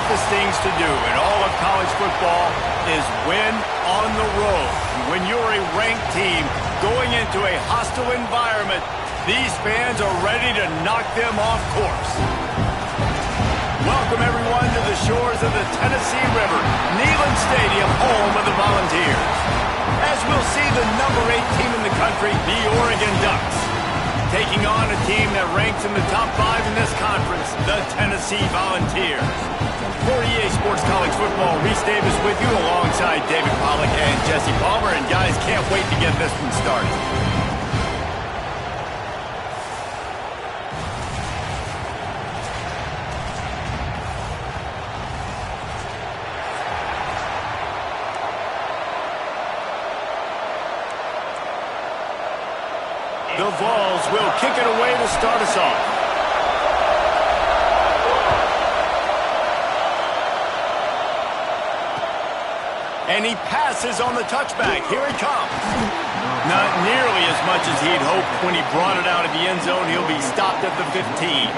toughest things to do in all of college football is win on the road. When you're a ranked team going into a hostile environment, these fans are ready to knock them off course. Welcome, everyone, to the shores of the Tennessee River, Neyland Stadium, home of the Volunteers. As we'll see the number 8 team in the country, the Oregon Ducks, taking on a team that ranks in the top 5 in this conference, the Tennessee Volunteers. For EA Sports College Football, Reese Davis with you alongside David Pollack and Jesse Palmer. And guys, can't wait to get this one started. The Vols will kick it away to start us off. And he passes on the touchback. Here he comes. Not nearly as much as he'd hoped when he brought it out of the end zone. He'll be stopped at the 15.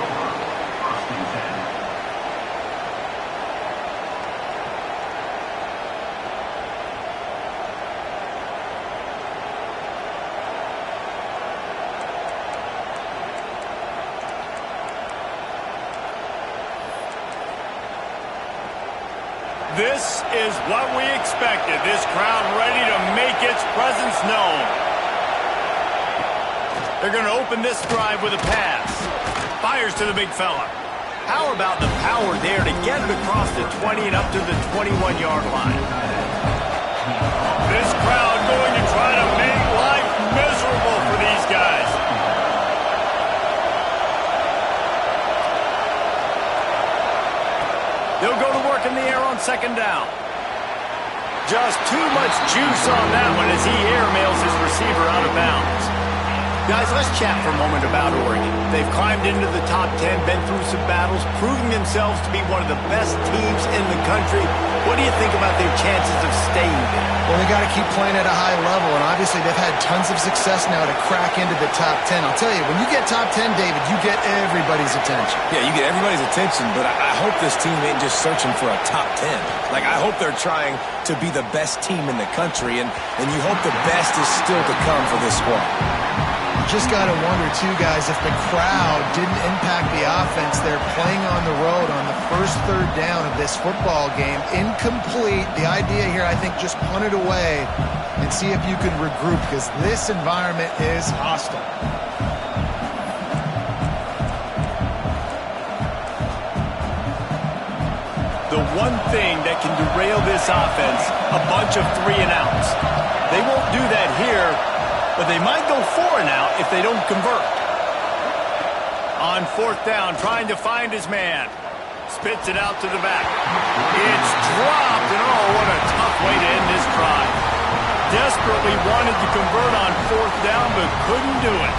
This is what we expected. This crowd ready to make its presence known. They're going to open this drive with a pass. Fires to the big fella. How about the power there to get it across the 20 and up to the 21-yard line? This crowd going to try to make life miserable for these guys. They'll go to work in the air on second down. Just too much juice on that one as he airmails his receiver out of bounds. Guys, let's chat for a moment about Oregon. They've climbed into the top 10, been through some battles, proving themselves to be one of the best teams in the country. What do you think about their chances of staying there? Well, they got to keep playing at a high level, and obviously they've had tons of success now to crack into the top 10. I'll tell you, when you get top 10, David, you get everybody's attention. Yeah, you get everybody's attention, but I hope this team ain't just searching for a top 10. Like, I hope they're trying to be the best team in the country, and you hope the best is still to come for this squad. Just got to wonder, too, guys, if the crowd didn't impact the offense. They're playing on the road on the first third down of this football game. Incomplete. The idea here, I think, just punt it away and see if you can regroup, because this environment is hostile. The one thing that can derail this offense, a bunch of 3-and-outs. They won't do that here, but they might go 4-and-out if they don't convert. On fourth down, trying to find his man. Spits it out to the back. It's dropped, and oh, what a tough way to end this drive. Desperately wanted to convert on fourth down, but couldn't do it.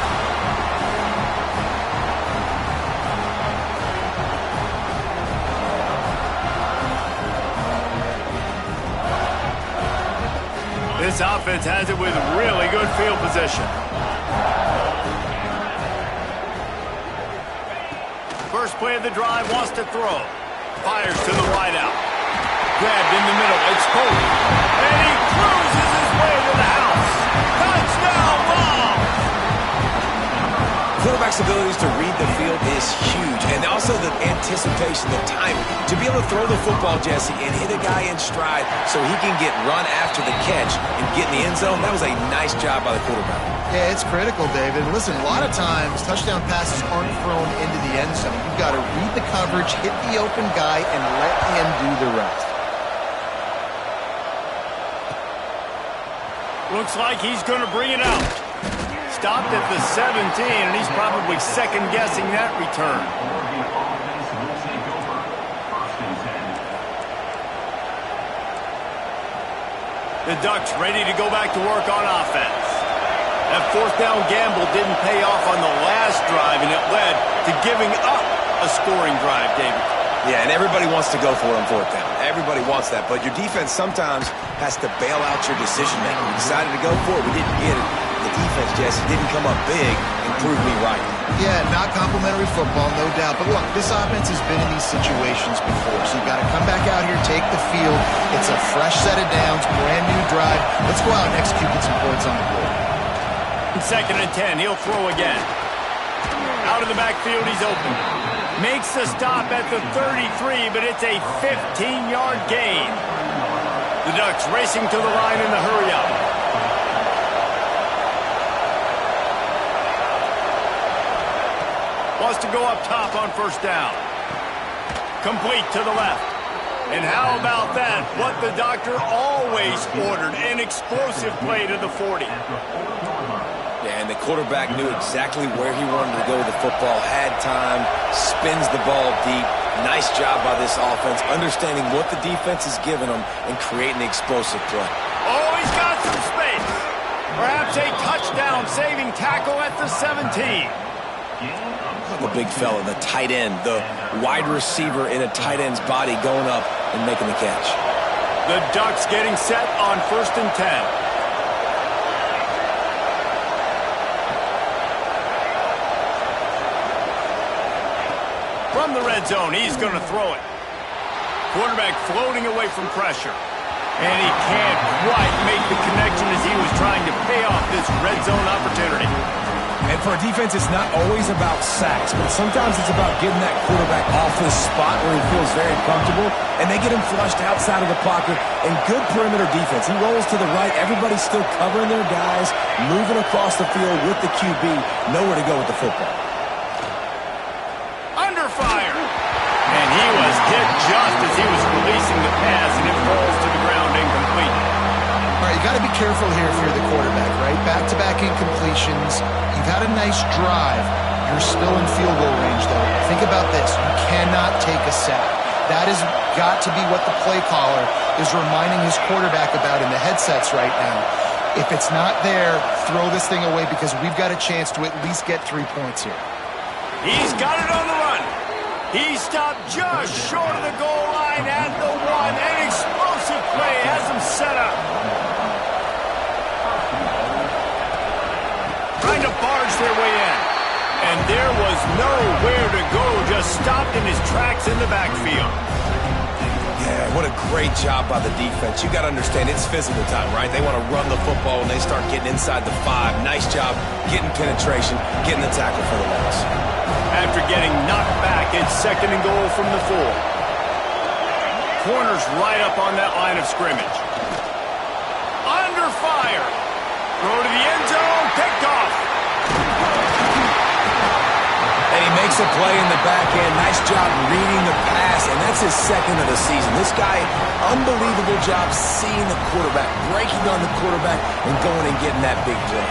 This offense has it with really good field position. First play of the drive, wants to throw. Fires to the wideout. Grabbed in the middle, exposed. And he cruises his way to the house. Touchdown ball! Quarterback's abilities to read the field is huge, and also the anticipation, the timing. To be able to throw the football, Jesse, and hit a guy in stride so he can get run after the catch and get in the end zone, that was a nice job by the quarterback. Yeah, it's critical, David. Listen, a lot of times touchdown passes aren't thrown into the end zone. You've got to read the coverage, hit the open guy, and let him do the rest. Looks like he's going to bring it out. Stopped at the 17, and he's probably second-guessing that return. The Ducks ready to go back to work on offense. That fourth down gamble didn't pay off on the last drive, and it led to giving up a scoring drive, David. Yeah, and everybody wants to go for it on fourth down. Everybody wants that, but your defense sometimes has to bail out your decision-making. We decided to go for it. We didn't get it. the defense, Jesse, didn't come up big and prove me right. Yeah, not complimentary football, no doubt. But look, this offense has been in these situations before, so you've got to come back out here, take the field. It's a fresh set of downs, brand new drive. Let's go out and execute with some points on the board. 2nd and 10, he'll throw again. Out of the backfield, he's open. Makes the stop at the 33, but it's a 15-yard gain. The Ducks racing to the line in the hurry-up. Wants to go up top on 1st down. Complete to the left. And how about that? What the doctor always ordered, an explosive play to the 40. Yeah, and the quarterback knew exactly where he wanted to go with the football, had time, spins the ball deep. Nice job by this offense, understanding what the defense is giving them and creating the explosive play. Oh, he's got some space. Perhaps a touchdown-saving tackle at the 17. The big fella, the tight end, the wide receiver in a tight end's body going up and making the catch. The Ducks getting set on 1st and 10. From the red zone, he's going to throw it. Quarterback floating away from pressure. And he can't quite make the connection as he was trying to pay off this red zone opportunity. And for a defense, it's not always about sacks, but sometimes it's about getting that quarterback off his spot where he feels very comfortable, and they get him flushed outside of the pocket, and good perimeter defense. He rolls to the right. Everybody's still covering their guys, moving across the field with the QB, nowhere to go with the football. Under fire. And he was hit just as he was releasing the pass, and it falls to the ground incomplete. All right, you got to be careful here if you're the quarterback, right? Back-to-back incompletions. You've had a nice drive. You're still in field goal range, though. Think about this. You cannot take a sack. That has got to be what the play caller is reminding his quarterback about in the headsets right now. If it's not there, throw this thing away because we've got a chance to at least get 3 points here. He's got it on the run. He stopped just short of the goal line at the 1. An explosive play has him set up. Trying to barge their way in. And there was nowhere to go, just stopped in his tracks in the backfield. Yeah, what a great job by the defense. You got to understand, it's physical time, right? They want to run the football when they start getting inside the 5. Nice job getting penetration, getting the tackle for the loss. After getting knocked back, it's 2nd and goal from the 4. Corners right up on that line of scrimmage. Under fire. Throw to the end zone, picked off. And he makes a play in the back end. Nice job reading the pass, and that's his 2nd of the season. This guy, unbelievable job seeing the quarterback, breaking on the quarterback, and going and getting that big play.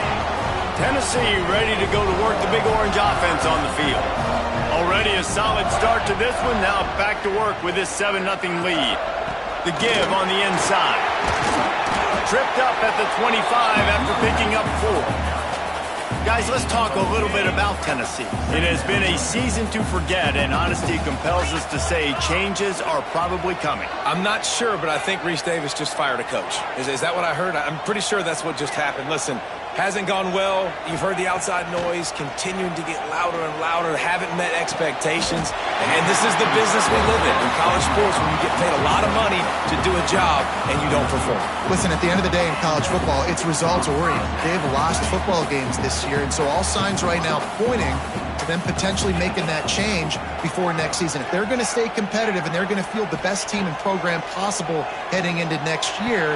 Tennessee ready to go to work the Big Orange offense on the field. Already a solid start to this one. Now back to work with this 7-0 lead. The give on the inside. Tripped up at the 25 after picking up 4. Guys, let's talk a little bit about Tennessee. It has been a season to forget, and honesty compels us to say changes are probably coming. I'm not sure, but I think Reese Davis just fired a coach. Is that what I heard? I'm pretty sure that's what just happened. Listen, hasn't gone well. You've heard the outside noise continuing to get louder and louder. Haven't met expectations. And this is the business we live in college sports, when you get paid a lot of money to do a job and you don't perform. Listen, at the end of the day in college football, it's results oriented. They've lost football games this year, and so all signs right now pointing to them potentially making that change before next season. If they're going to stay competitive and they're going to field the best team and program possible heading into next year,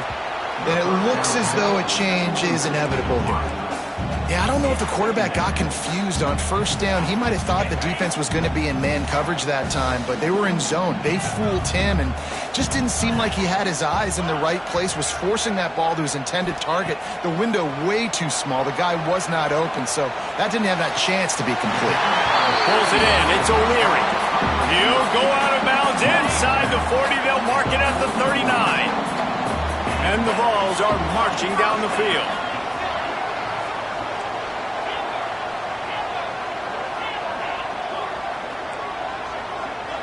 then it looks as though a change is inevitable here. Yeah, I don't know if the quarterback got confused on 1st down. He might have thought the defense was going to be in man coverage that time, but they were in zone. They fooled him and just didn't seem like he had his eyes in the right place, was forcing that ball to his intended target. The window way too small. The guy was not open, so that didn't have that chance to be complete. Pulls it in. It's O'Leary. He'll go out of bounds inside the 40. They'll mark it at the 39. And the Vols are marching down the field.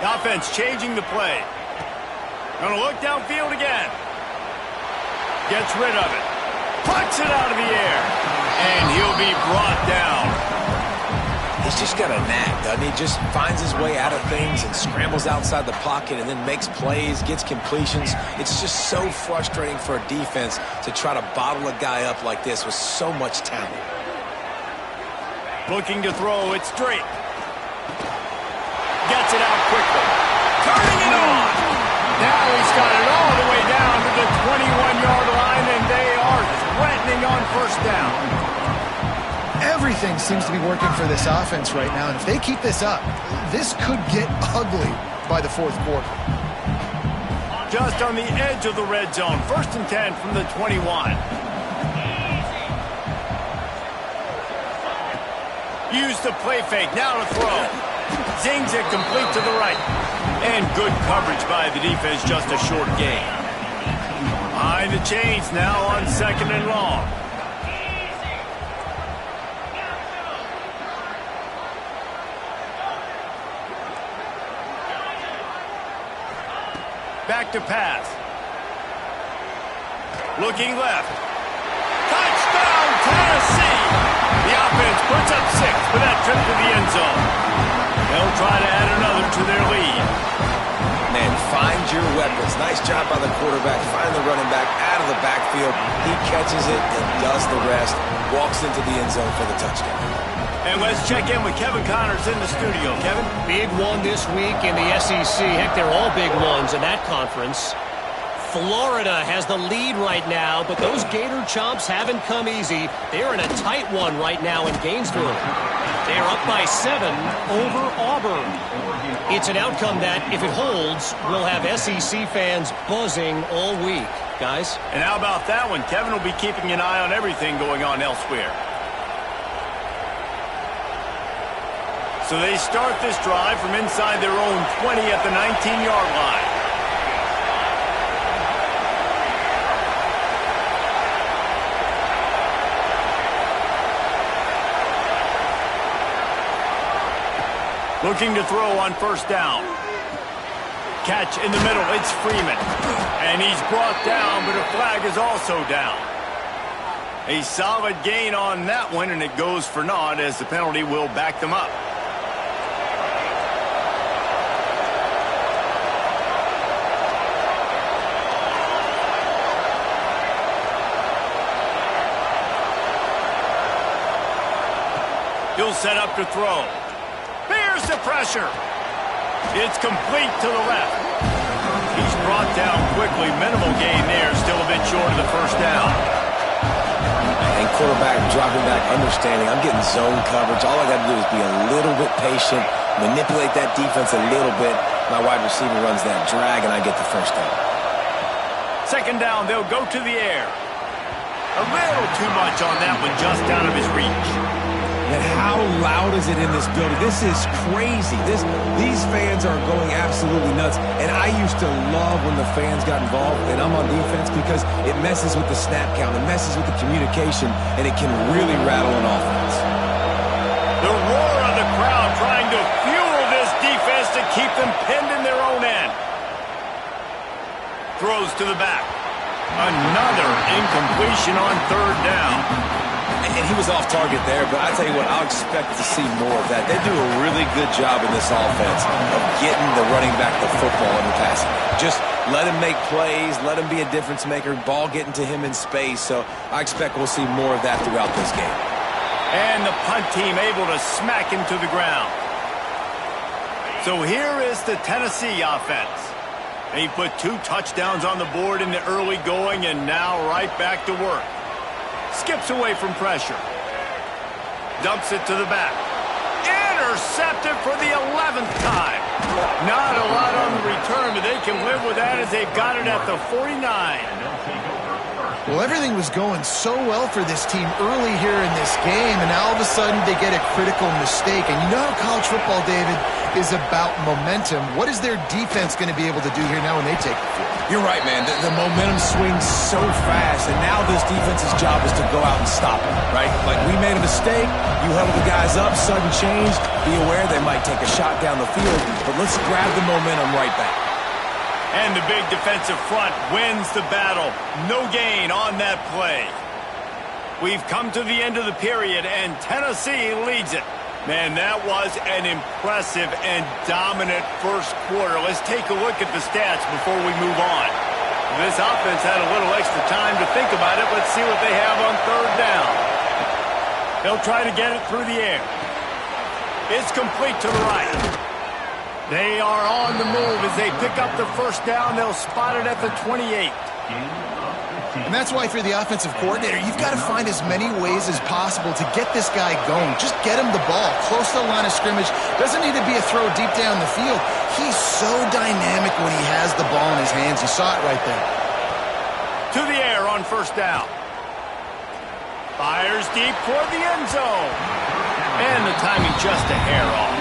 The offense changing the play. Gonna look downfield again. Gets rid of it. Puts it out of the air. And he'll be brought down. He's just got a knack, doesn't he? Just finds his way out of things and scrambles outside the pocket and then makes plays, gets completions. It's just so frustrating for a defense to try to bottle a guy up like this with so much talent. Looking to throw, it's Drake. Gets it out quickly. Turning it on. Now he's got it all the way down to the 21-yard line, and they are threatening on first down. Everything seems to be working for this offense right now, and if they keep this up, this could get ugly by the fourth quarter. Just on the edge of the red zone. 1st and 10 from the 21. Use the play fake. Now to throw. Zings it complete to the right. And good coverage by the defense. Just a short gain. Behind the chains now on 2nd and long. Back to pass. Looking left. Touchdown, Tennessee! The offense puts up 6 with that trip to the end zone. They'll try to add another to their lead. Man, find your weapons. Nice job by the quarterback. Find the running back out of the backfield. He catches it and does the rest. Walks into the end zone for the touchdown. And let's check in with Kevin Connors in the studio. Kevin? Big one this week in the SEC. Heck, they're all big ones in that conference. Florida has the lead right now, but those Gator Chomps haven't come easy. They're in a tight one right now in Gainesville. They're up by 7 over Auburn. It's an outcome that, if it holds, will have SEC fans buzzing all week. Guys? And how about that one? Kevin will be keeping an eye on everything going on elsewhere. So they start this drive from inside their own 20 at the 19-yard line. Looking to throw on first down. Catch in the middle. It's Freeman. And he's brought down, but a flag is also down. A solid gain on that one, and it goes for naught as the penalty will back them up. He'll set up to throw. Here's the pressure. It's complete to the left. He's brought down quickly. Minimal gain there. Still a bit short of the first down. And quarterback dropping back, understanding I'm getting zone coverage. All I got to do is be a little bit patient, manipulate that defense a little bit. My wide receiver runs that drag, and I get the first down. 2nd down, they'll go to the air. A little too much on that one, just out of his reach. And how loud is it in this building? This is crazy. These fans are going absolutely nuts. And I used to love when the fans got involved, and I'm on defense, because it messes with the snap count, it messes with the communication, and it can really rattle an offense. The roar of the crowd trying to fuel this defense to keep them pinned in their own end. Throws to the back. Another incompletion on 3rd down. And he was off target there, but I tell you what, I'll expect to see more of that. They do a really good job in this offense of getting the running back the football in the passing. Just let him make plays, let him be a difference maker, ball getting to him in space. So I expect we'll see more of that throughout this game. And the punt team able to smack him to the ground. So here is the Tennessee offense. They put 2 touchdowns on the board in the early going, and now right back to work. Skips away from pressure. Dumps it to the back. Intercepted for the 11th time. Not a lot on the return, but they can live with that as they've got it at the 49. Well, everything was going so well for this team early here in this game, and now all of a sudden they get a critical mistake. And you know how college football, David, is about momentum. What is their defense going to be able to do here now when they take the field? You're right, man. The momentum swings so fast, and now this defense's job is to go out and stop it, right? Like, we made a mistake, you held the guys up, sudden change, be aware they might take a shot down the field, but let's grab the momentum right back. And the big defensive front wins the battle. No gain on that play. We've come to the end of the period, and Tennessee leads it. Man, that was an impressive and dominant first quarter. Let's take a look at the stats before we move on. This offense had a little extra time to think about it. Let's see what they have on third down. They'll try to get it through the air. It's complete to the right. They are on the move as they pick up the first down. They'll spot it at the 28. And that's why, if you're the offensive coordinator, you've got to find as many ways as possible to get this guy going. Just get him the ball close to the line of scrimmage. Doesn't need to be a throw deep down the field. He's so dynamic when he has the ball in his hands. You saw it right there. To the air on first down. Fires deep toward the end zone. And the timing just a hair off.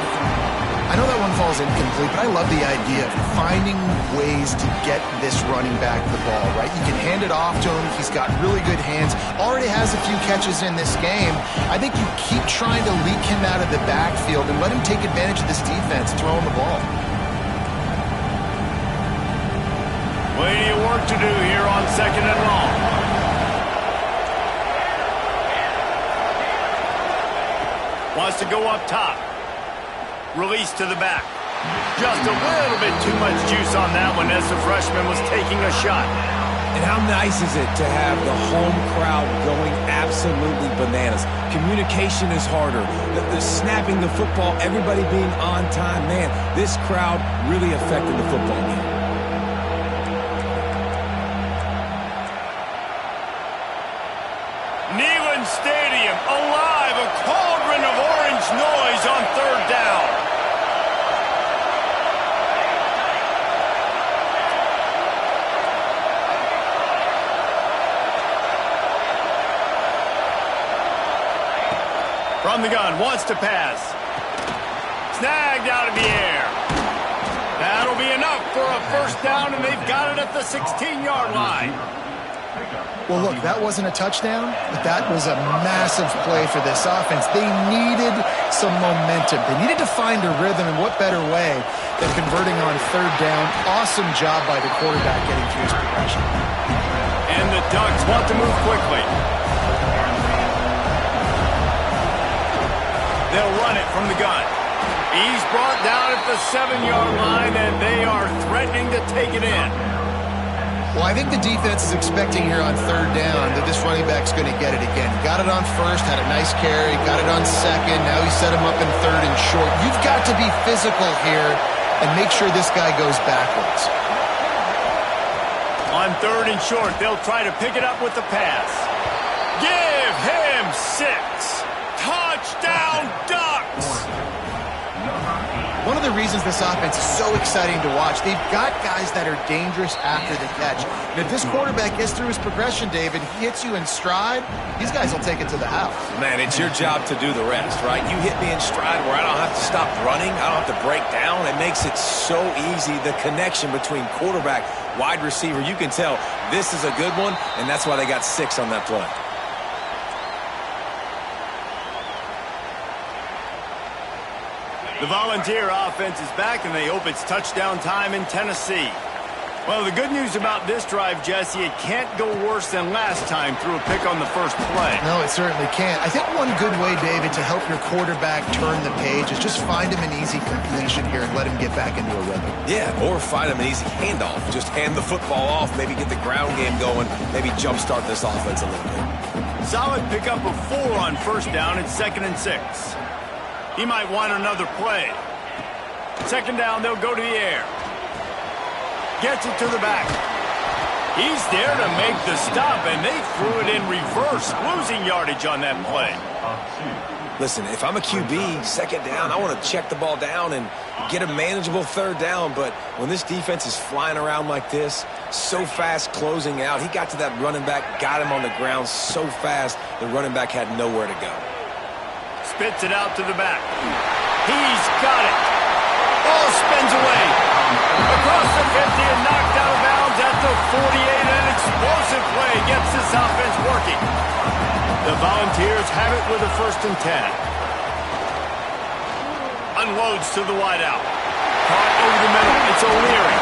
I know that one falls incomplete, but I love the idea of finding ways to get this running back the ball, right? You can hand it off to him. He's got really good hands. Already has a few catches in this game. I think you keep trying to leak him out of the backfield and let him take advantage of this defense throwing the ball. Plenty of work to do here on second and long. Wants to go up top. Release to the back. Just a little bit too much juice on that one as the freshman was taking a shot. And how nice is it to have the home crowd going absolutely bananas? Communication is harder. The snapping the football, everybody being on time. Man, this crowd really affected the football game. Neyland Stadium alive, a cauldron of orange noise on third down. From the gun, wants to pass. Snagged out of the air. That'll be enough for a first down, and they've got it at the 16-yard line. Well, look, that wasn't a touchdown, but that was a massive play for this offense. They needed some momentum. They needed to find a rhythm, and what better way than converting on third down. Awesome job by the quarterback getting through his progression. And the Ducks want to move quickly. They'll run it from the gun. He's brought down at the 7-yard line, and they are threatening to take it in. Well, I think the defense is expecting here on third down that this running back's going to get it again. Got it on first, had a nice carry, got it on second. Now he set him up in third and short. You've got to be physical here and make sure this guy goes backwards. On third and short, they'll try to pick it up with the pass. Give him 6. Touchdown, Ducks! One of the reasons this offense is so exciting to watch, they've got guys that are dangerous after the catch. And if this quarterback gets through his progression, David, he hits you in stride, these guys will take it to the house. Man, it's your job to do the rest, right? You hit me in stride where I don't have to stop running. I don't have to break down. It makes it so easy, the connection between quarterback, wide receiver. You can tell this is a good one, and that's why they got 6 on that play. The Volunteer offense is back, and they hope it's touchdown time in Tennessee. Well, the good news about this drive, Jesse, it can't go worse than last time through a pick on the first play. No, it certainly can't. I think one good way, David, to help your quarterback turn the page is just find him an easy completion here and let him get back into a rhythm. Yeah, or find him an easy handoff. Just hand the football off, maybe get the ground game going, maybe jumpstart this offense a little bit. Solid pickup of 4 on first down at 2nd and 6. He might want another play. 2nd down, they'll go to the air. Gets it to the back. He's there to make the stop, and they threw it in reverse, losing yardage on that play. Listen, if I'm a QB, 2nd down, I want to check the ball down and get a manageable 3rd down, but when this defense is flying around like this, so fast closing out, he got to that running back, got him on the ground so fast, the running back had nowhere to go. Spits it out to the back. He's got it. Ball spins away. Across the 50 and knocked out of bounds at the 48. An explosive play gets this offense working. The Volunteers have it with a 1st and 10. Unloads to the wideout. Caught over the middle. It's O'Leary.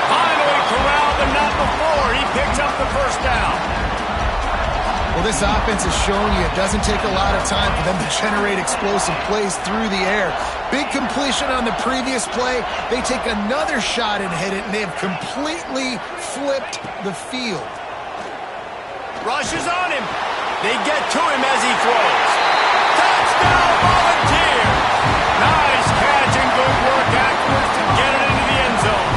Finally corralled, but not before. He picks up the 1st down. Well, this offense has shown you it doesn't take a lot of time for them to generate explosive plays through the air. Big completion on the previous play. They take another shot and hit it, and they have completely flipped the field. Rushes on him. They get to him as he throws. Touchdown, Volunteers! Nice catch and good work afterwards to get it into the end zone.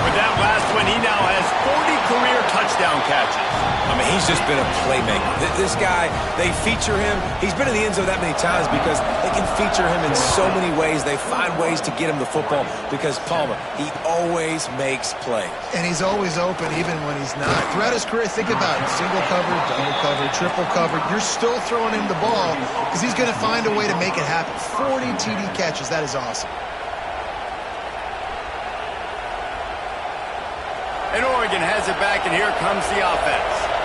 With that last one, he now has 40 career touchdown catches. I mean, he's just been a playmaker. This guy, they feature him. He's been in the end zone that many times because they can feature him in so many ways. They find ways to get him the football because, Palmer, he always makes plays. And he's always open even when he's not. Throughout his career, think about it. Single covered, double covered, triple covered. You're still throwing him the ball because he's going to find a way to make it happen. 40 TD catches. That is awesome. And Oregon has it back, and here comes the offense.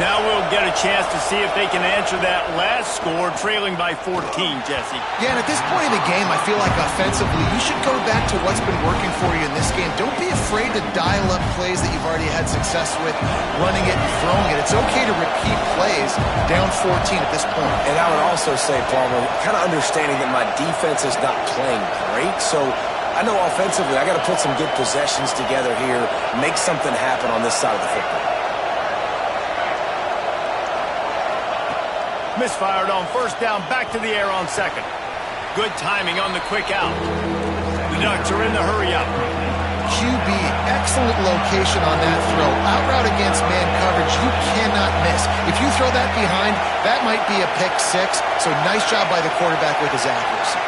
Now we'll get a chance to see if they can answer that last score, trailing by 14, Jesse. Yeah, and at this point in the game, I feel like offensively, you should go back to what's been working for you in this game. Don't be afraid to dial up plays that you've already had success with, running it and throwing it. It's okay to repeat plays down 14 at this point. And I would also say, Palmer, kind of understanding that my defense is not playing great, so I know offensively I got to put some good possessions together here, make something happen on this side of the football. Misfired on first down, back to the air on second. Good timing on the quick out. The Ducks are in the hurry up. QB, excellent location on that throw. Out route against man coverage, you cannot miss. If you throw that behind, that might be a pick six. So nice job by the quarterback with his accuracy.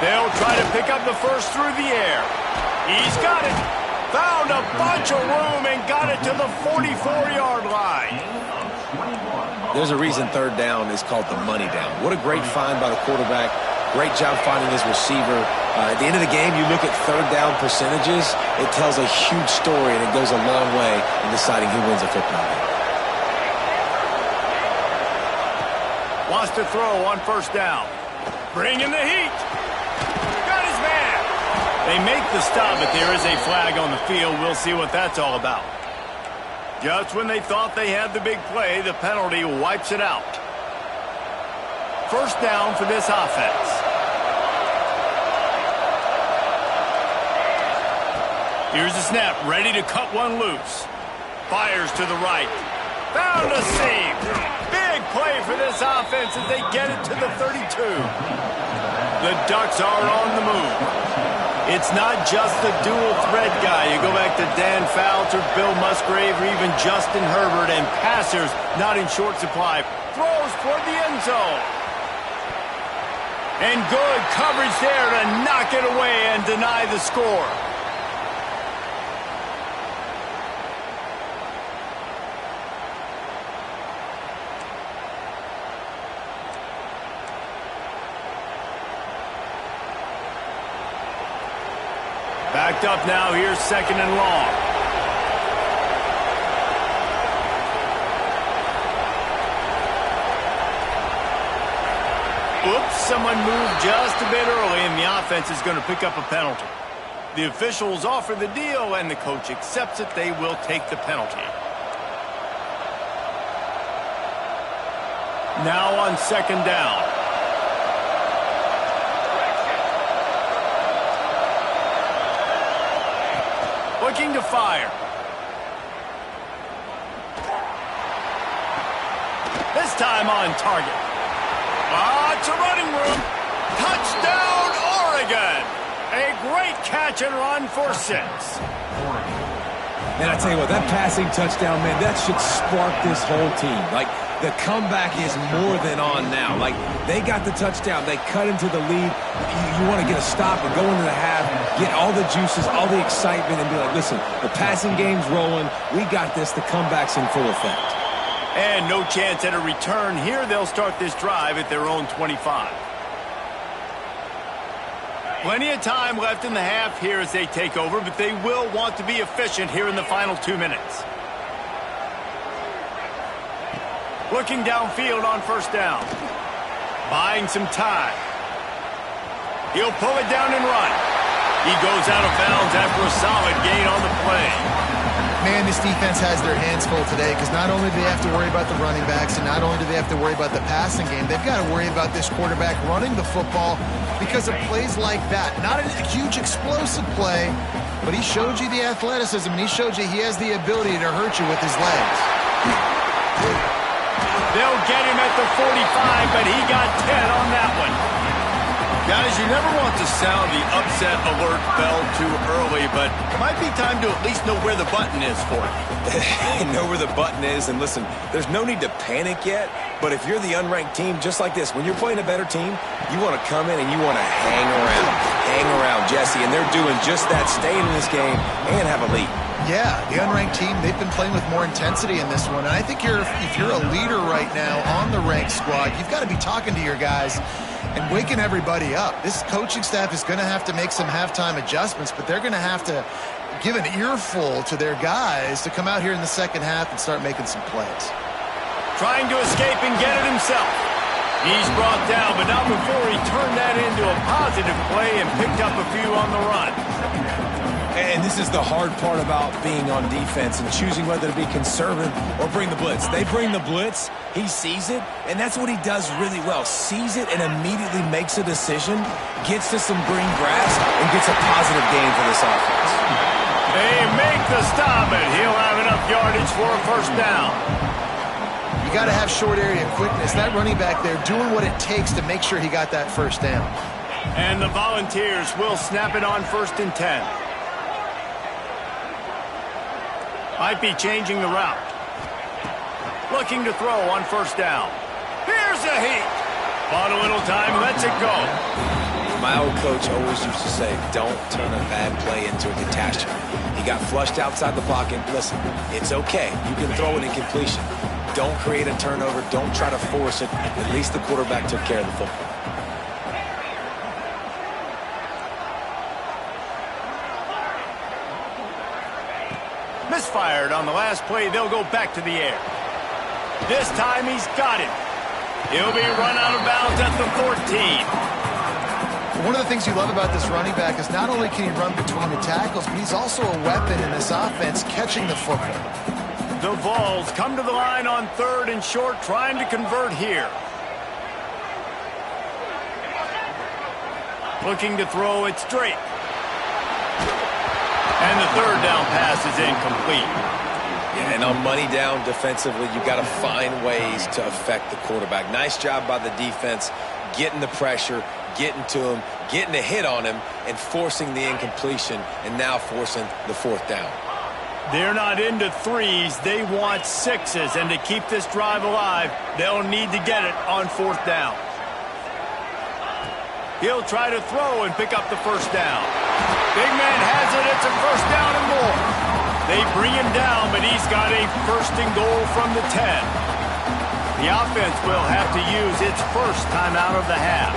They'll try to pick up the first through the air. He's got it. Found a bunch of room and got it to the 44-yard line. There's a reason third down is called the money down. What a great find by the quarterback. Great job finding his receiver. At the end of the game, you look at third down percentages. It tells a huge story, and it goes a long way in deciding who wins a football game. Wants to throw on first down. Bring in the heat. Got his man. They make the stop, but there is a flag on the field. We'll see what that's all about. Just when they thought they had the big play, the penalty wipes it out. First down for this offense. Here's the snap, ready to cut one loose. Fires to the right. Found a seam. Big play for this offense as they get it to the 32. The Ducks are on the move. It's not just the dual threat guy. You go back to Dan Fouts or Bill Musgrave or even Justin Herbert, and passers not in short supply. Throws toward the end zone. And good coverage there to knock it away and deny the score. Backed up now, here's second and long. Oops, someone moved just a bit early, and the offense is going to pick up a penalty. The officials offer the deal, and the coach accepts it. They will take the penalty. Now on second down. Looking to fire. This time on target. Lots of running room. Touchdown, Oregon. A great catch and run for 6. Man, I tell you what, that passing touchdown, man, that should spark this whole team. Like, the comeback is more than on now. Like, they got the touchdown. They cut into the lead. You want to get a stop or go into the half, get all the juices, all the excitement, and be like, listen, the passing game's rolling. We got this. The comeback's in full effect. And no chance at a return here. They'll start this drive at their own 25. Plenty of time left in the half here as they take over, but they will want to be efficient here in the final 2 minutes. Looking downfield on first down. Buying some time. He'll pull it down and run. He goes out of bounds after a solid gain on the play. Man, this defense has their hands full today because not only do they have to worry about the running backs and not only do they have to worry about the passing game, they've got to worry about this quarterback running the football because of plays like that. Not a huge explosive play, but he showed you the athleticism and he showed you he has the ability to hurt you with his legs. They'll get him at the 45, but he got 10 on that one. Guys, you never want to sound the upset alert bell too early, but it might be time to at least know where the button is for it. Know where the button is, and listen, there's no need to panic yet, but if you're the unranked team, just like this, when you're playing a better team, you want to come in and you want to hang around, Jesse, and they're doing just that, staying in this game and have a lead. Yeah, the unranked team, they've been playing with more intensity in this one. And I think if you're a leader right now on the ranked squad, you've got to be talking to your guys and waking everybody up. This coaching staff is going to have to make some halftime adjustments, but they're going to have to give an earful to their guys to come out here in the second half and start making some plays. Trying to escape and get it himself. He's brought down, but not before he turned that into a positive play and picked up a few on the run. And this is the hard part about being on defense and choosing whether to be conservative or bring the blitz. They bring the blitz, he sees it, and that's what he does really well. Sees it and immediately makes a decision, gets to some green grass, and gets a positive gain for this offense. They make the stop, and he'll have enough yardage for a first down. You got to have short area quickness. That running back there doing what it takes to make sure he got that first down. And the Volunteers will snap it on 1st and 10. Might be changing the route. Looking to throw on 1st down. Here's a heat. Bought a little time, lets it go. My old coach always used to say, don't turn a bad play into a catastrophe. He got flushed outside the pocket. Listen, it's okay. You can throw an incompletion. Don't create a turnover. Don't try to force it. At least the quarterback took care of the football. Misfired on the last play. They'll go back to the air. This time he's got it. He'll be run out of bounds at the 14. One of the things you love about this running back is not only can he run between the tackles, but he's also a weapon in this offense catching the football. The Vols come to the line on 3rd and short, trying to convert here. Looking to throw it straight. And the 3rd down pass is incomplete. Yeah, and on money down defensively, you've got to find ways to affect the quarterback. Nice job by the defense, getting the pressure, getting to him, getting a hit on him, and forcing the incompletion, and now forcing the 4th down. They're not into 3s. They want 6s, and to keep this drive alive, they'll need to get it on 4th down. He'll try to throw and pick up the 1st down. Big man has it. It's a 1st down and more. They bring him down, but he's got a 1st and goal from the 10. The offense will have to use its first timeout of the half.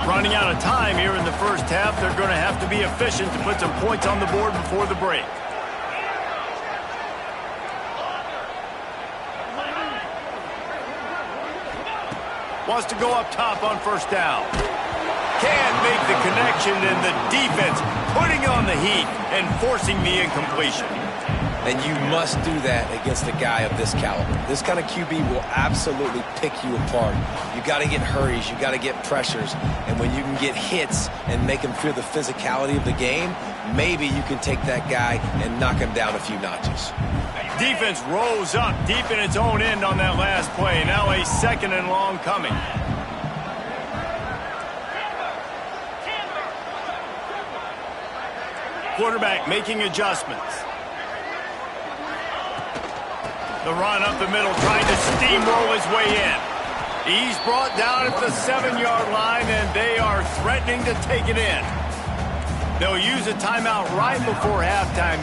Running out of time here in the first half, they're going to have to be efficient to put some points on the board before the break. Wants to go up top on 1st down. Can't make the connection, and the defense putting on the heat and forcing the incompletion. And you must do that against a guy of this caliber. This kind of QB will absolutely pick you apart. You got to get hurries, you got to get pressures, and when you can get hits and make him feel the physicality of the game, maybe you can take that guy and knock him down a few notches. Defense rose up deep in its own end on that last play. Now a 2nd and long coming. Quarterback making adjustments. The run up the middle, trying to steamroll his way in. He's brought down at the 7-yard line, and they are threatening to take it in. They'll use a timeout right before halftime.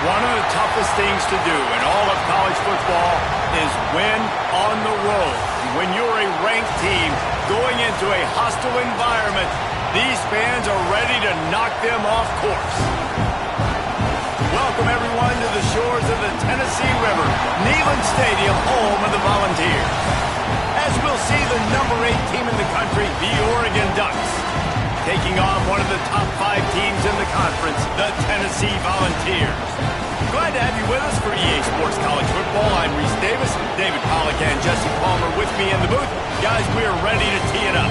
One of the toughest things to do in all of college football is win on the road. When you're a ranked team going into a hostile environment, these fans are ready to knock them off course. Welcome, everyone, to the shores of the Tennessee River, Neyland Stadium, home of the Volunteers. As we'll see the number 8 team in the country, the Oregon Ducks, taking on one of the top 5 teams in the conference, the Tennessee Volunteers. Glad to have you with us for EA Sports College Football. I'm Reese Davis, David Pollack and Jesse Palmer with me in the booth. Guys, we are ready to tee it up.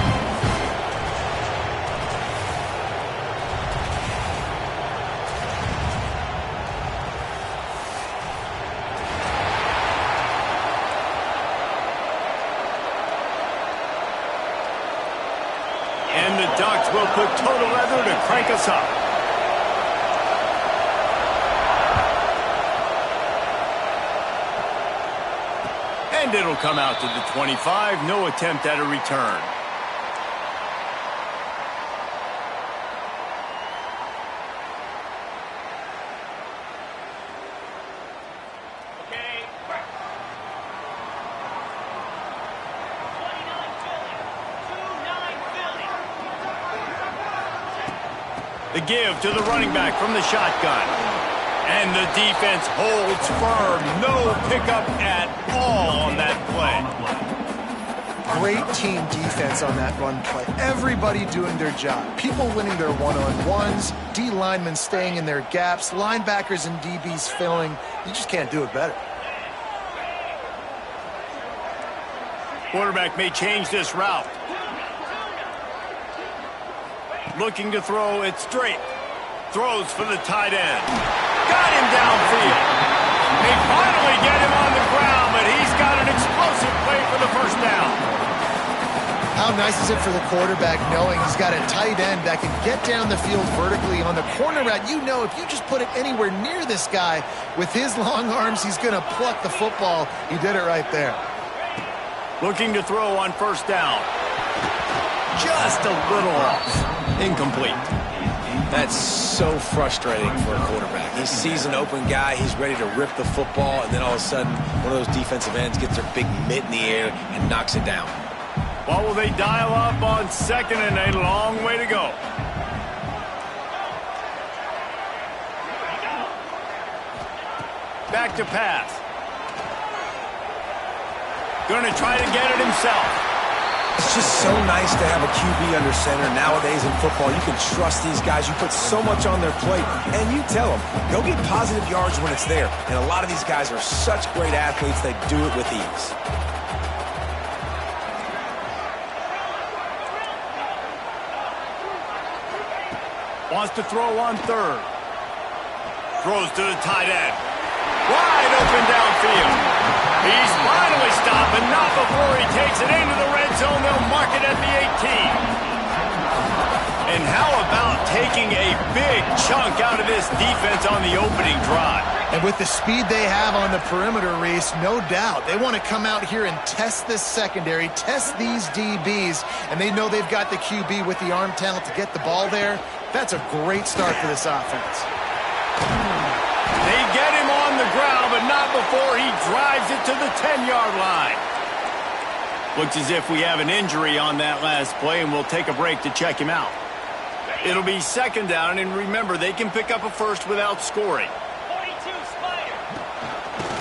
And the Ducks will put total leather to crank us up. And it'll come out to the 25. No attempt at a return. The give to the running back from the shotgun. And the defense holds firm. No pickup at all on that play. Great team defense on that run play. Everybody doing their job. People winning their one-on-ones, D linemen staying in their gaps, linebackers and DBs filling. You just can't do it better. Quarterback may change this route. Looking to throw it straight. Throws for the tight end. Got him downfield. They finally get him on the ground, but he's got an explosive play for the first down. How nice is it for the quarterback knowing he's got a tight end that can get down the field vertically on the corner route? You know if you just put it anywhere near this guy with his long arms, he's going to pluck the football. He did it right there. Looking to throw on first down. Just a little off. Incomplete. That's so frustrating for a quarterback. He sees an open guy, he's ready to rip the football, and then all of a sudden, one of those defensive ends gets their big mitt in the air and knocks it down. What will they dial up on second and a long way to go? Back to pass. Going to try to get it himself. It's just so nice to have a QB under center. Nowadays in football, you can trust these guys. You put so much on their plate, and you tell them, go get positive yards when it's there. And a lot of these guys are such great athletes, they do it with ease. Wants to throw on third. Throws to the tight end. Wide open downfield. He's finally stopped, but not before he takes it into the red zone. They'll mark it at the 18. And how about taking a big chunk out of this defense on the opening drive? And with the speed they have on the perimeter, Reese, no doubt, they want to come out here and test this secondary, test these DBs, and they know they've got the QB with the arm talent to get the ball there. That's a great start for this offense. They get him on the ground, but not before he drives it to the 10-yard line. Looks as if we have an injury on that last play, and we'll take a break to check him out. It'll be second down, and remember, they can pick up a first without scoring.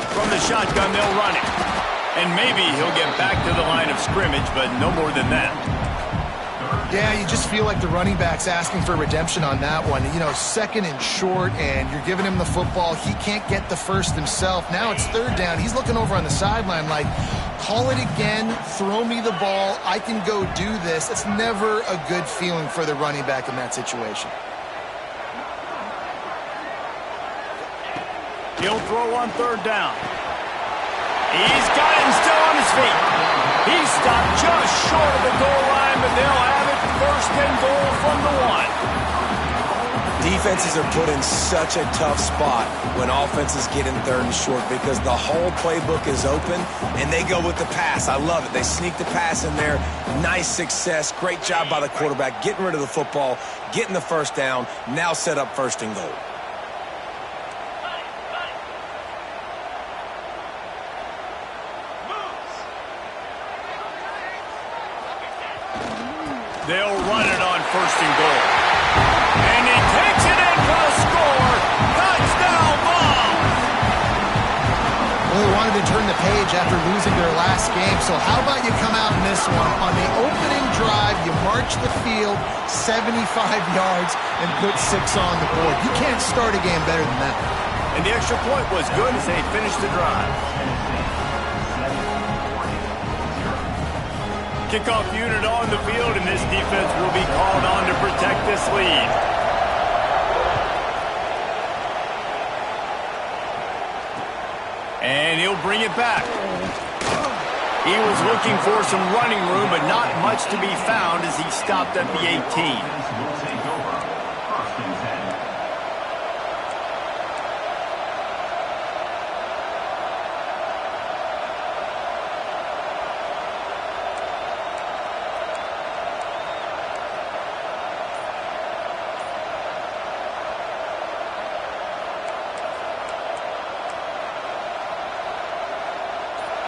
From the shotgun, they'll run it. And maybe he'll get back to the line of scrimmage, but no more than that. Yeah, you just feel like the running back's asking for redemption on that one. You know, second and short, and you're giving him the football. He can't get the first himself. Now it's third down. He's looking over on the sideline like, call it again, throw me the ball, I can go do this. It's never a good feeling for the running back in that situation. He'll throw on third down. He's got him still on his feet. He's stopped just short of the goal line, but they'll have it first and goal from the 1. Defenses are put in such a tough spot when offenses get in third and short because the whole playbook is open and they go with the pass. I love it. They sneak the pass in there. Nice success. Great job by the quarterback getting rid of the football, getting the first down, now set up first and goal. They'll run it on 1st and goal. And he takes it in for a score. Touchdown ball. Well, they wanted to turn the page after losing their last game, so how about you come out in this one? On the opening drive, you march the field 75 yards and put 6 on the board. You can't start a game better than that. And the extra point was good as they finished the drive. Kickoff unit on the field, and this defense will be called on to protect this lead. And he'll bring it back. He was looking for some running room, but not much to be found as he stopped at the 18.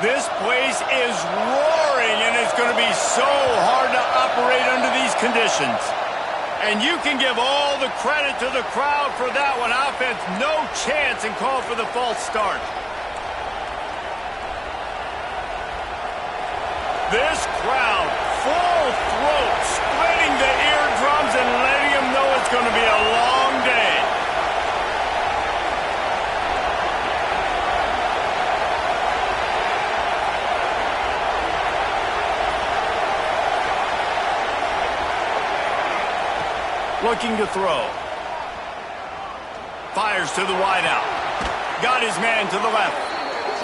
This place is roaring, and it's going to be so hard to operate under these conditions. And you can give all the credit to the crowd for that one. Offense, no chance, and call for the false start. This crowd, full throat, splitting the eardrums and letting them know it's going to be a long day. Looking to throw. Fires to the wideout. Got his man to the left.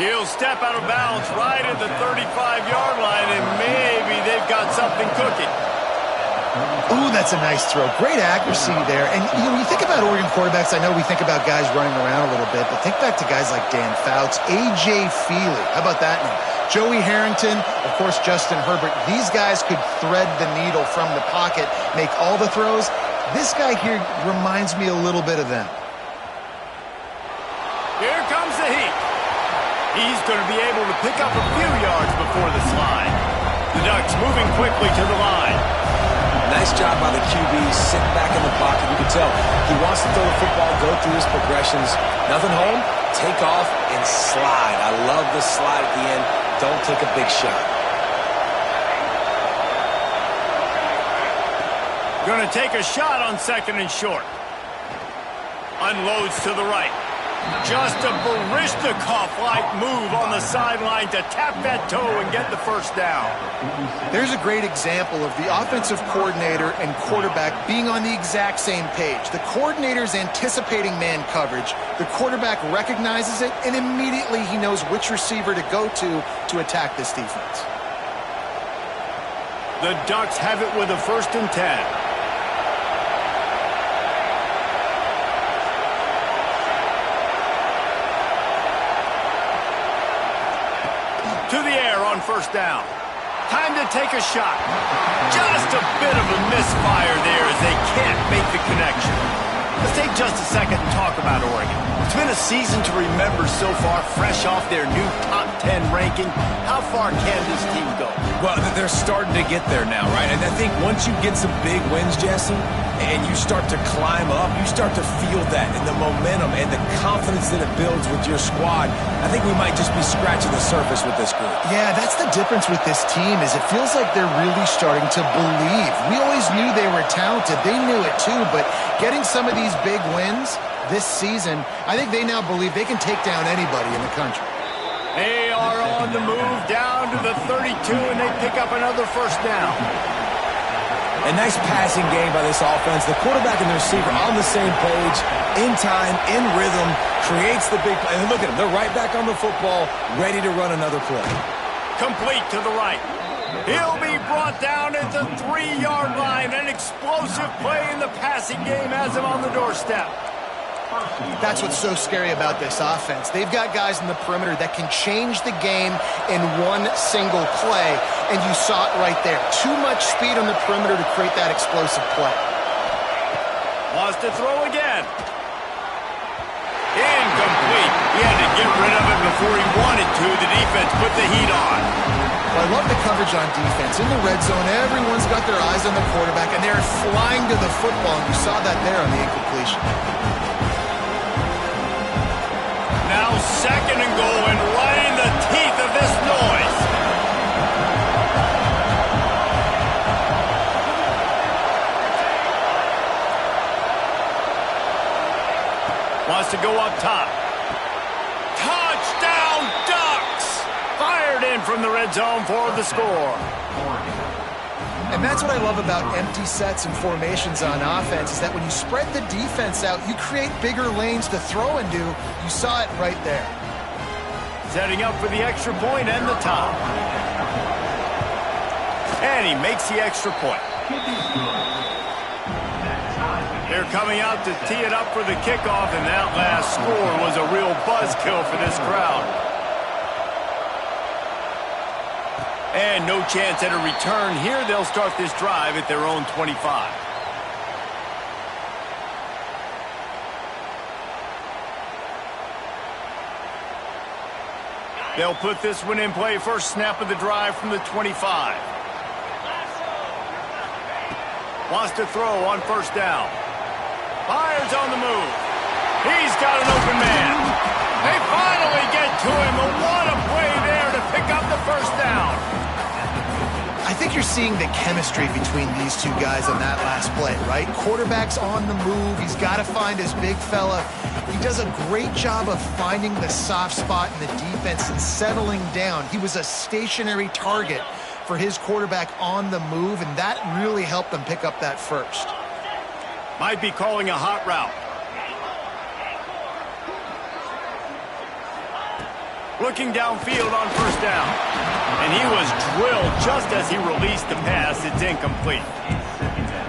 He'll step out of bounds right at the 35-yard line, and maybe they've got something cooking. Ooh, that's a nice throw. Great accuracy there. And when you think about Oregon quarterbacks, I know we think about guys running around a little bit, but think back to guys like Dan Fouts, A.J. Feely. How about that name? Joey Harrington, of course, Justin Herbert. These guys could thread the needle from the pocket, make all the throws. This guy here reminds me a little bit of them. Here comes the heat. He's going to be able to pick up a few yards before the slide. The Ducks moving quickly to the line. Nice job by the QB, sitting back in the pocket. You can tell he wants to throw the football, go through his progressions. Nothing home, take off and slide. I love the slide at the end. Don't take a big shot. Going to take a shot on 2nd and short. Unloads to the right. Just a Barishnikov-like move on the sideline to tap that toe and get the first down. There's a great example of the offensive coordinator and quarterback being on the exact same page. The coordinator's anticipating man coverage. The quarterback recognizes it, and immediately he knows which receiver to go to attack this defense. The Ducks have it with a 1st and 10. To the air on 1st down. Time to take a shot. Just a bit of a misfire there as they can't make the connection. Let's take just a second and talk about Oregon. It's been a season to remember so far, fresh off their new top 10 ranking. How far can this team go? Well, they're starting to get there now, right? And I think once you get some big wins, Jesse, and you start to climb up, you start to feel that and the momentum and the confidence that it builds with your squad. I think we might just be scratching the surface with this group. Yeah, that's the difference with this team is it feels like they're really starting to believe. We always knew they were talented. They knew it too, but getting some of these big wins this season, I think they now believe they can take down anybody in the country. They are on the move down to the 32, and they pick up another 1st down. A nice passing game by this offense. The quarterback and the receiver on the same page, in time, in rhythm, creates the big play. And look at them. They're right back on the football, ready to run another play. Complete to the right. He'll be brought down at the 3-yard line. An explosive play in the passing game has him on the doorstep. That's what's so scary about this offense. They've got guys in the perimeter that can change the game in one single play, and you saw it right there. Too much speed on the perimeter to create that explosive play. Wants to throw again. Incomplete. He had to get rid of it before he wanted to. The defense put the heat on. Well, I love the coverage on defense. In the red zone, everyone's got their eyes on the quarterback, and they're flying to the football, and you saw that there on the incompletion. Now 2nd and goal, and right in the teeth of this noise. Wants to go up top. Touchdown Ducks! Fired in from the red zone for the score. And that's what I love about empty sets and formations on offense, is that when you spread the defense out, you create bigger lanes to throw into. You saw it right there. Setting up for the extra point and the top. And he makes the extra point. They're coming out to tee it up for the kickoff, and that last score was a real buzzkill for this crowd. And no chance at a return here. They'll start this drive at their own 25. They'll put this one in play. First snap of the drive from the 25. Wants to throw on first down. Fires on the move. He's got an open man. They finally get to him. And what a play there to pick up the first down. I think you're seeing the chemistry between these two guys on that last play, right? Quarterback's on the move. He's got to find his big fella. He does a great job of finding the soft spot in the defense and settling down. He was a stationary target for his quarterback on the move, and that really helped them pick up that first. Might be calling a hot route. Looking downfield on first down. And he was drilled just as he released the pass. It's incomplete.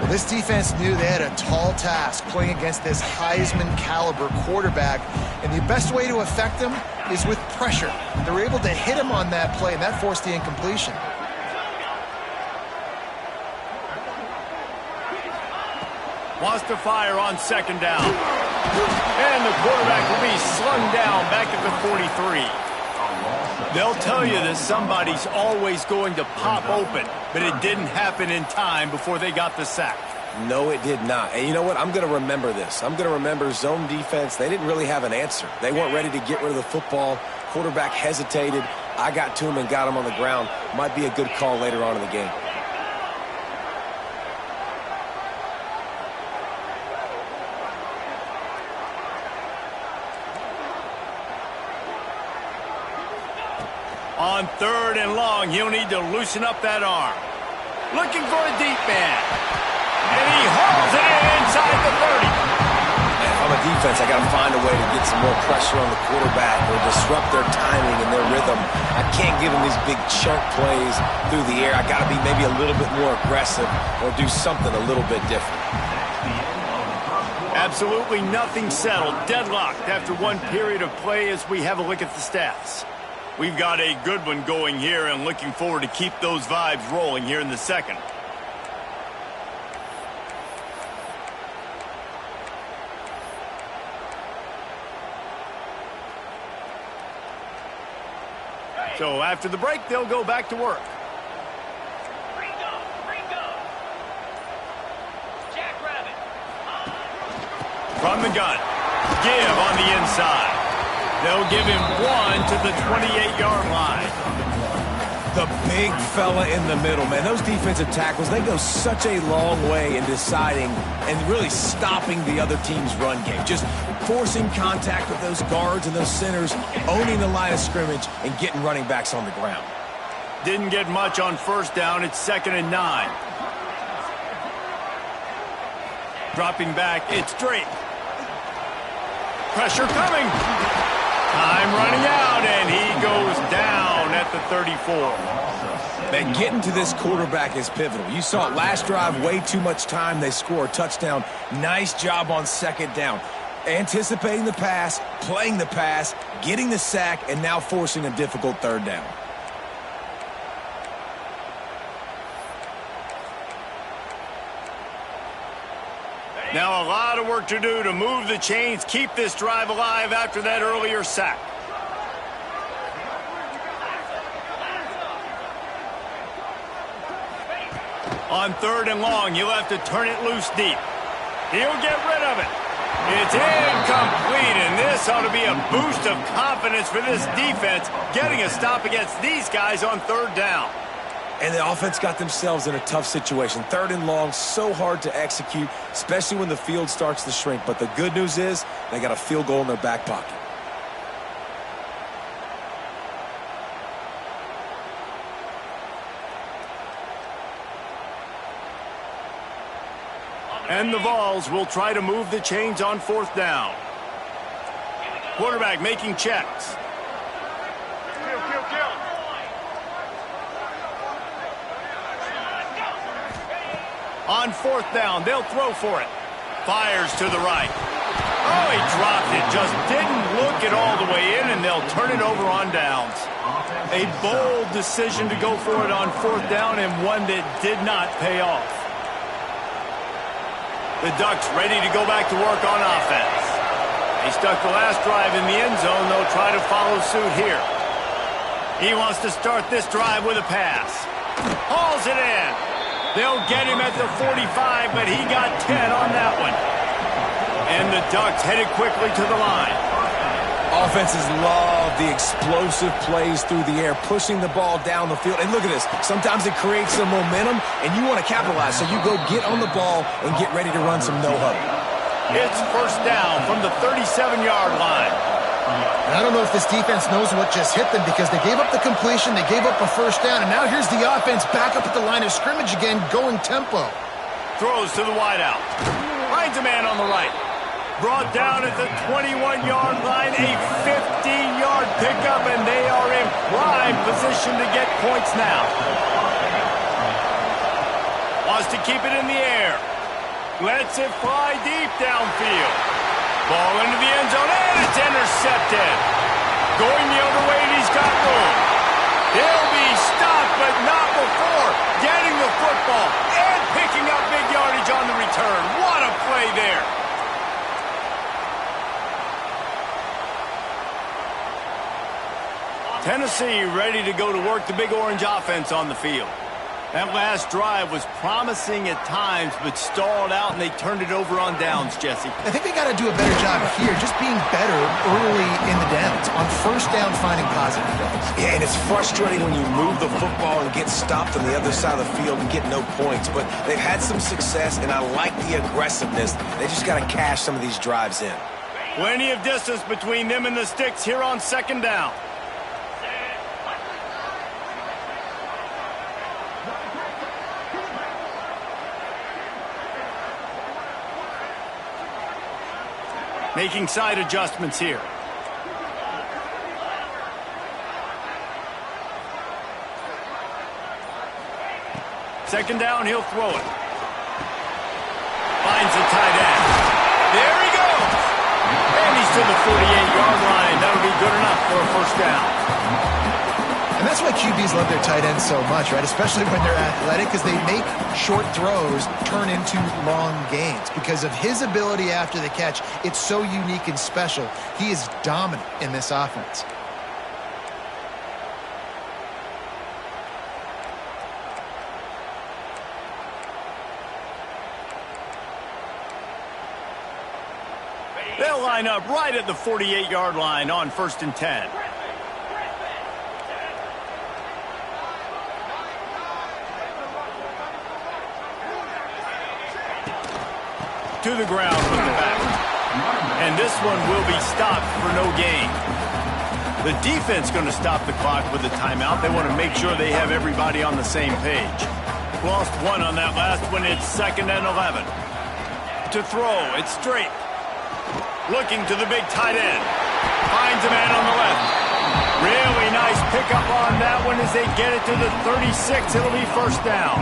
Well, this defense knew they had a tall task playing against this Heisman caliber quarterback, and the best way to affect him is with pressure. They were able to hit him on that play, and that forced the incompletion. Wants to fire on second down. And the quarterback will be slung down back at the 43. They'll tell you that somebody's always going to pop open, but it didn't happen in time before they got the sack. No, it did not. And you know what? I'm going to remember this. I'm going to remember zone defense. They didn't really have an answer. They weren't ready to get rid of the football. Quarterback hesitated. I got to him and got him on the ground. Might be a good call later on in the game. On 3rd and long, he'll need to loosen up that arm. Looking for a deep man. And he hauls it in inside the 30. And if I'm a defense, I got to find a way to get some more pressure on the quarterback or disrupt their timing and their rhythm. I can't give them these big chunk plays through the air. I got to be maybe a little bit more aggressive or do something a little bit different. Absolutely nothing settled. Deadlocked after one period of play as we have a look at the stats. We've got a good one going here and looking forward to keep those vibes rolling here in the second. So after the break, they'll go back to work. From the gun. Give on the inside. They'll give him one to the 28-yard line. The big fella in the middle, man. Those defensive tackles, they go such a long way in deciding and really stopping the other team's run game. Just forcing contact with those guards and those centers, owning the line of scrimmage, and getting running backs on the ground. Didn't get much on first down. It's 2nd and 9. Dropping back, it's Drake. Pressure coming. Time running out, and he goes down at the 34. Man, getting to this quarterback is pivotal. You saw it last drive, way too much time. They score a touchdown. Nice job on second down. Anticipating the pass, playing the pass, getting the sack, and now forcing a difficult third down. Now a lot of work to do to move the chains, keep this drive alive after that earlier sack. On 3rd and long, you'll have to turn it loose deep. He'll get rid of it. It's incomplete, and this ought to be a boost of confidence for this defense, getting a stop against these guys on 3rd down. And the offense got themselves in a tough situation. 3rd and long, so hard to execute, especially when the field starts to shrink. But the good news is they got a field goal in their back pocket. And the Vols will try to move the chains on 4th down. Quarterback making checks. On 4th down, they'll throw for it. Fires to the right. Oh, he dropped it. Just didn't look it all the way in, and they'll turn it over on downs. A bold decision to go for it on 4th down, and one that did not pay off. The Ducks ready to go back to work on offense. They stuck the last drive in the end zone. They'll try to follow suit here. He wants to start this drive with a pass. Hauls it in. They'll get him at the 45, but he got 10 on that one. And the Ducks headed quickly to the line. Offenses love the explosive plays through the air, pushing the ball down the field. And look at this. Sometimes it creates some momentum, and you want to capitalize. So you go get on the ball and get ready to run some no-huddle. It's 1st down from the 37-yard line. And I don't know if this defense knows what just hit them because they gave up the completion, they gave up a 1st down, and now here's the offense back up at the line of scrimmage again, going tempo. Throws to the wideout. Finds a man on the right. Brought down at the 21-yard line, a 15-yard pickup, and they are in prime position to get points now. Wants to keep it in the air. Lets it fly deep downfield. Ball into the end zone, and it's intercepted. Going the other way, and he's got room. He'll be stopped, but not before getting the football and picking up big yardage on the return. What a play there. Tennessee ready to go to work the Big Orange offense on the field. That last drive was promising at times, but stalled out, and they turned it over on downs, Jesse. I think they got to do a better job here, just being better early in the downs. On 1st down, finding positive plays. Yeah, and it's frustrating when you move the football and get stopped on the other side of the field and get no points. But they've had some success, and I like the aggressiveness. They just got to cash some of these drives in. Plenty of distance between them and the sticks here on 2nd down. Making side adjustments here. Second down, he'll throw it. Finds the tight end. There he goes. And he's to the 48-yard line. That'll be good enough for a 1st down. And that's why QBs love their tight ends so much, right? Especially when they're athletic, because they make short throws turn into long gains. Because of his ability after the catch, it's so unique and special. He is dominant in this offense. They'll line up right at the 48-yard line on 1st and 10. To the ground with the back. And this one will be stopped for no gain. The defense going to stop the clock with a timeout. They want to make sure they have everybody on the same page. Lost one on that last one. It's 2nd and 11. To throw, it's straight. Looking to the big tight end. Finds a man on the left. Really nice pickup on that one as they get it to the 36. It'll be 1st down.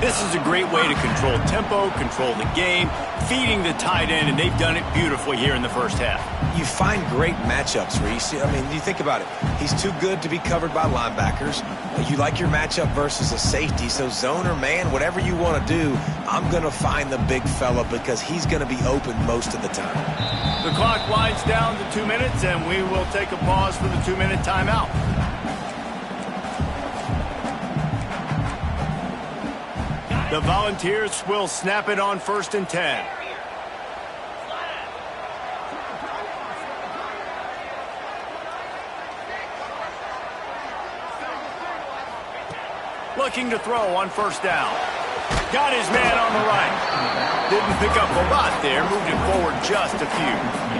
This is a great way to control tempo, control the game, feeding the tight end, and they've done it beautifully here in the 1st half. You find great matchups, Reese. I mean, you think about it. He's too good to be covered by linebackers. You like your matchup versus a safety, so zone or man, whatever you want to do, I'm going to find the big fella because he's going to be open most of the time. The clock winds down to 2 minutes, and we will take a pause for the 2-minute timeout. The Volunteers will snap it on 1st and 10. Looking to throw on 1st down. Got his man on the right. Didn't pick up a lot there, moved it forward just a few.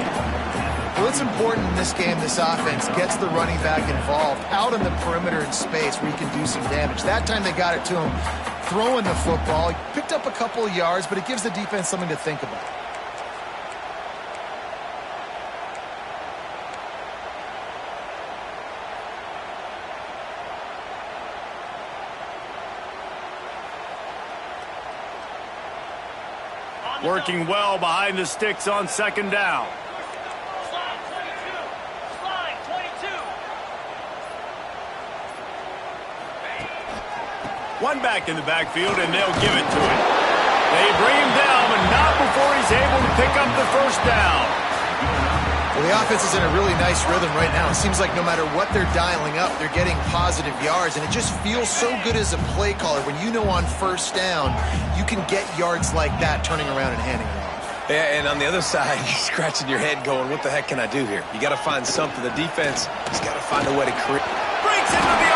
Well, it's important in this game, this offense gets the running back involved out on the perimeter in space where he can do some damage. That time they got it to him throwing the football. He picked up a couple of yards, but it gives the defense something to think about. Working well behind the sticks on 2nd down. One back in the backfield, and they'll give it to him. They bring him down, but not before he's able to pick up the 1st down. Well, the offense is in a really nice rhythm right now. It seems like no matter what they're dialing up, they're getting positive yards, and it just feels so good as a play caller when you know on 1st down you can get yards like that turning around and handing it off. Yeah, and on the other side, you're scratching your head going, what the heck can I do here? You got to find something. The defense has got to find a way to create. Breaks into the